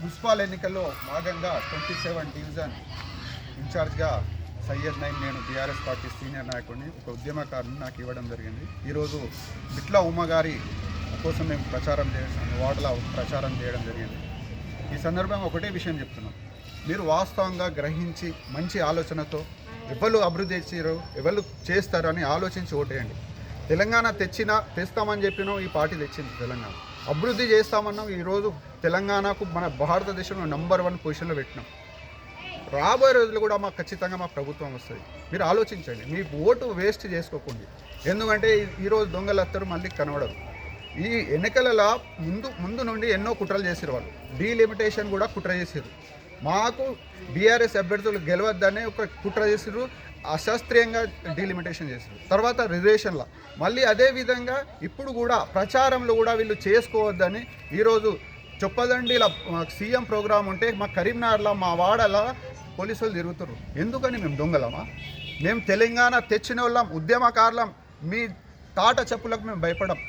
Municipal ఎన్నికల్లో భాగంగా 27 division ఇన్ఛార్జ్గా సయ్యద్ నైన్ నేను బీఆర్ఎస్ పార్టీ సీనియర్ నాయకుడిని ఒక ఉద్యమకారుని నాకు ఇవ్వడం జరిగింది. ఈరోజు బిట్ల ఉమ్మగారి కోసం మేము ప్రచారం చేసాం, వార్డులో ప్రచారం చేయడం జరిగింది. ఈ సందర్భంగా ఒకటే విషయం చెప్తున్నాం, మీరు వాస్తవంగా గ్రహించి మంచి ఆలోచనతో ఎవరు అభివృద్ధి చేసారో ఎవరు చేస్తారని ఆలోచించి ఓటేయండి. తెలంగాణ తెస్తామని చెప్పినాం, ఈ పార్టీ తెచ్చింది. తెలంగాణ అభివృద్ధి చేస్తామన్నాం, ఈరోజు తెలంగాణకు మన భారతదేశంలో నంబర్ 1 పొజిషన్లో పెట్టినాం. రాబోయే రోజులు కూడా మాకు ఖచ్చితంగా మా ప్రభుత్వం వస్తుంది. మీరు ఆలోచించండి, మీ ఓటు వేస్ట్ చేసుకోకండి. ఎందుకంటే ఈరోజు దొంగలత్తరు మళ్ళీ కనబడరు. ఈ ఎన్నికలలో ముందు నుండి ఎన్నో కుట్రలు చేసారు. వాళ్ళు డీలిమిటేషన్ కూడా కుట్ర చేసారు. మాకు బీఆర్ఎస్ అభ్యర్థులు గెలవద్దనే ఒక కుట్ర చేసారు, అశాస్త్రీయంగా డీలిమిటేషన్ చేశారు. తర్వాత రిజర్వేషన్ల మళ్ళీ అదే విధంగా ఇప్పుడు కూడా ప్రచారంలో కూడా వీళ్ళు చేసుకోవద్దని ఈరోజు చొప్పదండిలా సీఎం ప్రోగ్రాం ఉంటే మా కరీంనగర్లో మా వాడలా పోలీసులు తిరుగుతున్నారు. ఎందుకని మేము దొంగలమా? మేము తెలంగాణ తెచ్చిన వాళ్ళం, ఉద్యమకారులం. మీ తాట చెప్పులకు మేము భయపడం.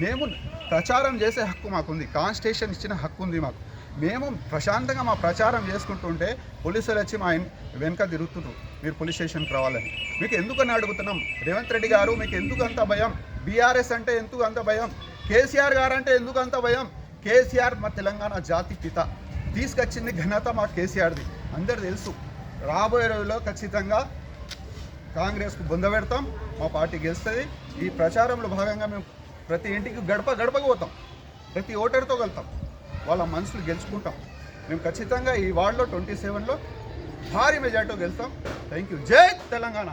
మేము ప్రచారం చేసే హక్కు మాకుంది, కాన్స్టిట్యూషన్ ఇచ్చిన హక్కు ఉంది మాకు. మేము ప్రశాంతంగా మా ప్రచారం చేసుకుంటుంటే పోలీసులు వచ్చి మా వెనక తిరుగుతున్నారు, మీరు పోలీస్ స్టేషన్కి రావాలని. మీకు ఎందుకని అడుగుతున్నాం, రేవంత్ రెడ్డి గారు మీకు ఎందుకు అంత భయం? బీఆర్ఎస్ అంటే ఎందుకు అంత భయం? కేసీఆర్ గారు అంటే ఎందుకు అంత భయం? కేసీఆర్ మా తెలంగాణ జాతి పిత, తీసుకొచ్చింది ఘనత మా కేసీఆర్ది, అందరు తెలుసు. రాబోయే రోజుల్లో ఖచ్చితంగా కాంగ్రెస్కు బొంద పెడతాం, మా పార్టీ గెలుస్తుంది. ఈ ప్రచారంలో భాగంగా మేము ప్రతి ఇంటికి గడపకు పోతాం, ప్రతి ఓటర్తో వెళ్తాం, వాళ్ళ మనసులు గెలుచుకుంటాం. మేము ఖచ్చితంగా ఈ వార్డులో 27లో భారీ మెజార్టీతో గెలుస్తాం. Thank you. జై తెలంగాణ.